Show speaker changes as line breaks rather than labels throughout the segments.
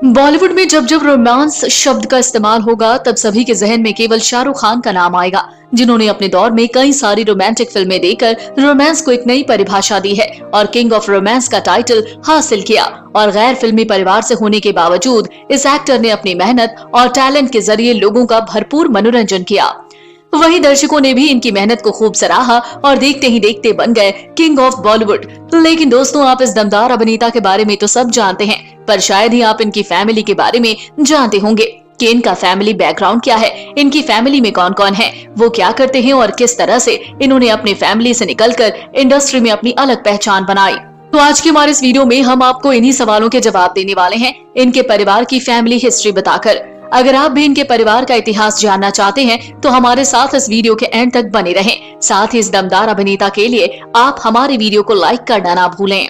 बॉलीवुड में जब जब रोमांस शब्द का इस्तेमाल होगा तब सभी के जहन में केवल शाहरुख खान का नाम आएगा, जिन्होंने अपने दौर में कई सारी रोमांटिक फिल्में देकर रोमांस को एक नई परिभाषा दी है और किंग ऑफ रोमांस का टाइटल हासिल किया। और गैर फिल्मी परिवार से होने के बावजूद इस एक्टर ने अपनी मेहनत और टैलेंट के जरिए लोगों का भरपूर मनोरंजन किया। वहीं दर्शकों ने भी इनकी मेहनत को खूब सराहा और देखते ही देखते बन गए किंग ऑफ बॉलीवुड। लेकिन दोस्तों, आप इस दमदार अभिनेता के बारे में तो सब जानते हैं, पर शायद ही आप इनकी फैमिली के बारे में जानते होंगे कि इनका फैमिली बैकग्राउंड क्या है, इनकी फैमिली में कौन कौन है, वो क्या करते हैं और किस तरह से इन्होंने अपनी फैमिली से निकलकर इंडस्ट्री में अपनी अलग पहचान बनाई। तो आज की हमारे इस वीडियो में हम आपको इन्हीं सवालों के जवाब देने वाले हैं, इनके परिवार की फैमिली हिस्ट्री बताकर। अगर आप भी इनके परिवार का इतिहास जानना चाहते हैं तो हमारे साथ इस वीडियो के एंड तक बने रहें। साथ ही इस दमदार अभिनेता के लिए आप हमारे वीडियो को लाइक करना ना भूलें।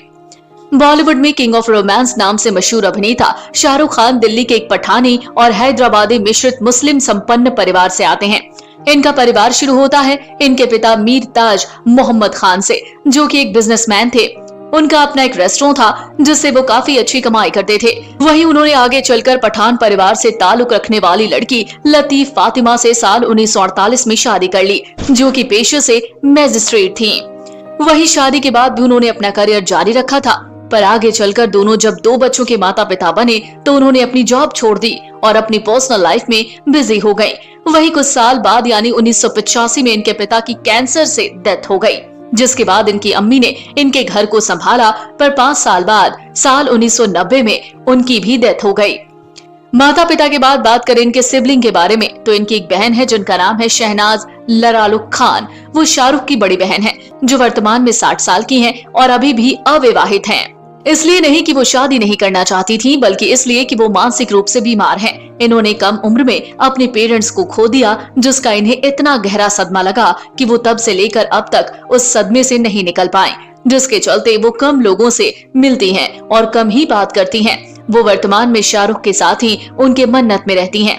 बॉलीवुड में किंग ऑफ रोमांस नाम से मशहूर अभिनेता शाहरुख खान दिल्ली के एक पठानी और हैदराबादी मिश्रित मुस्लिम संपन्न परिवार से आते हैं। इनका परिवार शुरू होता है इनके पिता मीर ताज मोहम्मद खान से, जो कि एक बिजनेसमैन थे। उनका अपना एक रेस्टोरेंट था जिससे वो काफी अच्छी कमाई करते थे। वहीं उन्होंने आगे चलकर पठान परिवार से ताल्लुक रखने वाली लड़की लतीफ फातिमा से साल 1948 में शादी कर ली, जो कि पेशे से मैजिस्ट्रेट थीं। वहीं शादी के बाद भी उन्होंने अपना करियर जारी रखा था, पर आगे चलकर दोनों जब 2 बच्चों के माता पिता बने तो उन्होंने अपनी जॉब छोड़ दी और अपनी पर्सनल लाइफ में बिजी हो गए। वहीं कुछ साल बाद यानी 1985 में इनके पिता की कैंसर से डेथ हो गई, जिसके बाद इनकी अम्मी ने इनके घर को संभाला, पर 5 साल बाद साल 1990 में उनकी भी डेथ हो गई। माता पिता के बाद बात करें इनके सिबलिंग के बारे में तो इनकी एक बहन है जिनका नाम है शहनाज लरालुक खान। वो शाहरुख की बड़ी बहन है जो वर्तमान में 60 साल की है और अभी भी अविवाहित है। इसलिए नहीं कि वो शादी नहीं करना चाहती थी, बल्कि इसलिए कि वो मानसिक रूप से बीमार हैं। इन्होंने कम उम्र में अपने पेरेंट्स को खो दिया, जिसका इन्हें इतना गहरा सदमा लगा कि वो तब से लेकर अब तक उस सदमे से नहीं निकल पाए, जिसके चलते वो कम लोगों से मिलती हैं और कम ही बात करती हैं। वो वर्तमान में शाहरुख के साथ ही उनके मन्नत में रहती हैं।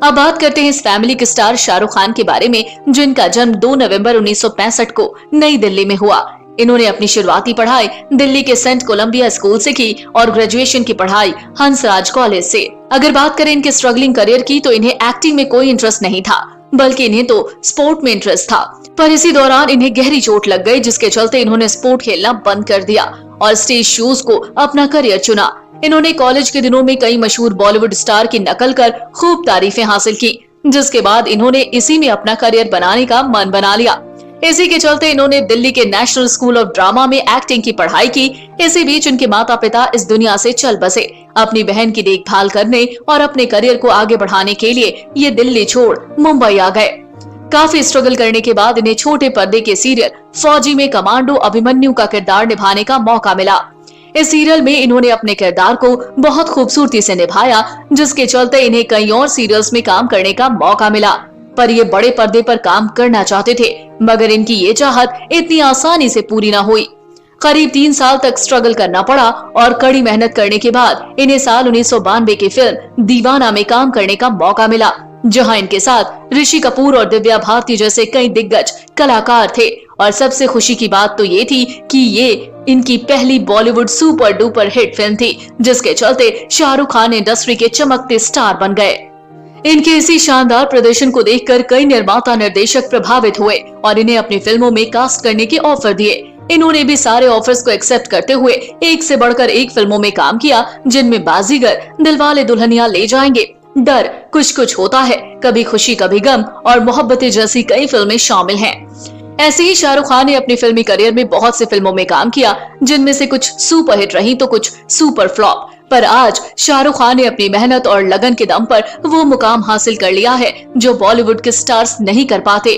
अब बात करते हैं इस फैमिली के स्टार शाहरुख खान के बारे में, जिनका जन्म 2 नवंबर 1965 को नई दिल्ली में हुआ। इन्होंने अपनी शुरुआती पढ़ाई दिल्ली के सेंट कोलंबिया स्कूल से की और ग्रेजुएशन की पढ़ाई हंसराज कॉलेज से। अगर बात करें इनके स्ट्रगलिंग करियर की तो इन्हें एक्टिंग में कोई इंटरेस्ट नहीं था, बल्कि इन्हें तो स्पोर्ट में इंटरेस्ट था। पर इसी दौरान इन्हें गहरी चोट लग गई, जिसके चलते इन्होंने स्पोर्ट खेलना बंद कर दिया और स्टेज शोज को अपना करियर चुना। इन्होंने कॉलेज के दिनों में कई मशहूर बॉलीवुड स्टार की नकल कर खूब तारीफें हासिल की, जिसके बाद इन्होंने इसी में अपना करियर बनाने का मन बना लिया। इसी के चलते इन्होंने दिल्ली के नेशनल स्कूल ऑफ ड्रामा में एक्टिंग की पढ़ाई की। इसी बीच उनके माता पिता इस दुनिया से चल बसे। अपनी बहन की देखभाल करने और अपने करियर को आगे बढ़ाने के लिए ये दिल्ली छोड़ मुंबई आ गए। काफी स्ट्रगल करने के बाद इन्हें छोटे पर्दे के सीरियल फौजी में कमांडो अभिमन्यु का किरदार निभाने का मौका मिला। इस सीरियल में इन्होंने अपने किरदार को बहुत खूबसूरती से निभाया, जिसके चलते इन्हें कई और सीरियल्स में काम करने का मौका मिला। पर ये बड़े पर्दे पर काम करना चाहते थे, मगर इनकी ये चाहत इतनी आसानी से पूरी न हुई। करीब 3 साल तक स्ट्रगल करना पड़ा और कड़ी मेहनत करने के बाद इन्हें साल 1992 की फिल्म दीवाना में काम करने का मौका मिला, जहां इनके साथ ऋषि कपूर और दिव्या भारती जैसे कई दिग्गज कलाकार थे। और सबसे खुशी की बात तो ये थी कि ये इनकी पहली Bollywood super duper hit film थी, जिसके चलते शाहरुख खान इंडस्ट्री के चमकते स्टार बन गए। इनके इसी शानदार प्रदर्शन को देखकर कई निर्माता निर्देशक प्रभावित हुए और इन्हें अपनी फिल्मों में कास्ट करने के ऑफर दिए। इन्होंने भी सारे ऑफर्स को एक्सेप्ट करते हुए एक से बढ़कर एक फिल्मों में काम किया, जिनमें बाजीगर, दिलवाले दुल्हनिया ले जाएंगे, डर, कुछ कुछ होता है, कभी खुशी कभी गम और मोहब्बतें जैसी कई फिल्में शामिल हैं। ऐसे ही शाहरुख खान ने अपने फिल्मी करियर में बहुत सी फिल्मों में काम किया, जिनमें से कुछ सुपरहिट रही तो कुछ सुपर फ्लॉप। पर आज शाहरुख खान ने अपनी मेहनत और लगन के दम पर वो मुकाम हासिल कर लिया है जो बॉलीवुड के स्टार्स नहीं कर पाते।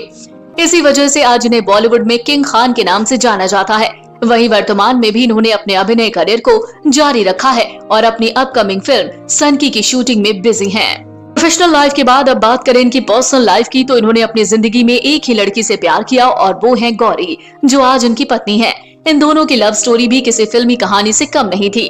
इसी वजह से आज इन्हें बॉलीवुड में किंग खान के नाम से जाना जाता है। वहीं वर्तमान में भी इन्होंने अपने अभिनय करियर को जारी रखा है और अपनी अपकमिंग फिल्म सनकी की शूटिंग में बिजी हैं। प्रोफेशनल लाइफ के बाद अब बात करें इनकी पर्सनल लाइफ की तो इन्होंने अपनी जिंदगी में एक ही लड़की से प्यार किया और वो है गौरी, जो आज इनकी पत्नी है। इन दोनों की लव स्टोरी भी किसी फिल्मी कहानी से कम नहीं थी।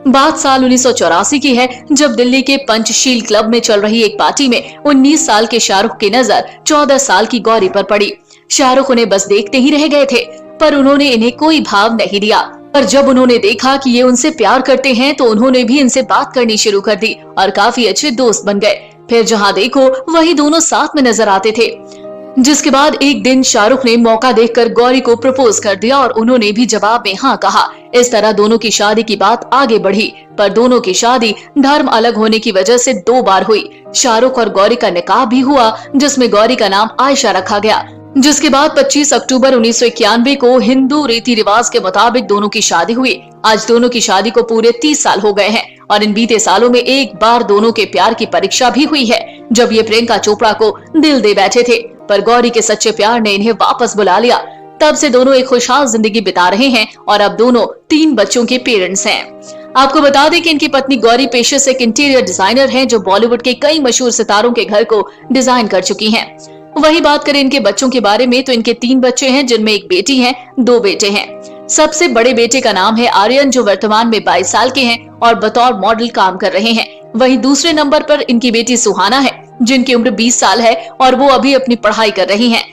बात साल 1984 की है, जब दिल्ली के पंचशील क्लब में चल रही एक पार्टी में 19 साल के शाहरुख की नजर 14 साल की गौरी पर पड़ी। शाहरुख उन्हें बस देखते ही रह गए थे, पर उन्होंने इन्हें कोई भाव नहीं दिया। पर जब उन्होंने देखा कि ये उनसे प्यार करते हैं तो उन्होंने भी इनसे बात करनी शुरू कर दी और काफी अच्छे दोस्त बन गए। फिर जहाँ देखो वही दोनों साथ में नजर आते थे। जिसके बाद एक दिन शाहरुख ने मौका देखकर गौरी को प्रपोज कर दिया और उन्होंने भी जवाब में हाँ कहा। इस तरह दोनों की शादी की बात आगे बढ़ी, पर दोनों की शादी धर्म अलग होने की वजह से 2 बार हुई। शाहरुख और गौरी का निकाह भी हुआ, जिसमें गौरी का नाम आयशा रखा गया। जिसके बाद 25 अक्टूबर 1991 को हिंदू रीति रिवाज के मुताबिक दोनों की शादी हुई। आज दोनों की शादी को पूरे 30 साल हो गए हैं और इन बीते सालों में एक बार दोनों के प्यार की परीक्षा भी हुई है, जब ये प्रियंका चोपड़ा को दिल दे बैठे थे। पर गौरी के सच्चे प्यार ने इन्हें वापस बुला लिया। तब से दोनों एक खुशहाल जिंदगी बिता रहे हैं और अब दोनों 3 बच्चों के पेरेंट्स हैं। आपको बता दें कि इनकी पत्नी गौरी पेशे से एक इंटीरियर डिजाइनर हैं, जो बॉलीवुड के कई मशहूर सितारों के घर को डिजाइन कर चुकी हैं। वही बात करें इनके बच्चों के बारे में तो इनके 3 बच्चे हैं, जिनमें एक बेटी है, 2 बेटे हैं। सबसे बड़े बेटे का नाम है आर्यन, जो वर्तमान में 22 साल के हैं और बतौर मॉडल काम कर रहे हैं। वहीं दूसरे नंबर पर इनकी बेटी सुहाना है, जिनकी उम्र 20 साल है और वो अभी अपनी पढ़ाई कर रही हैं।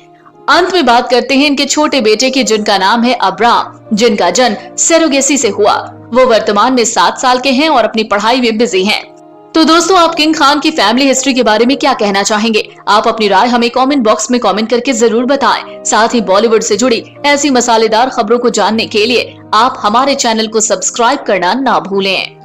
अंत में बात करते हैं इनके छोटे बेटे की, जिनका नाम है अब्राम, जिनका जन्म सरोगेसी से हुआ। वो वर्तमान में 7 साल के हैं और अपनी पढ़ाई में बिजी हैं। तो दोस्तों, आप किंग खान की फैमिली हिस्ट्री के बारे में क्या कहना चाहेंगे? आप अपनी राय हमें कमेंट बॉक्स में कमेंट करके जरूर बताएं। साथ ही बॉलीवुड से जुड़ी ऐसी मसालेदार खबरों को जानने के लिए आप हमारे चैनल को सब्सक्राइब करना ना भूलें।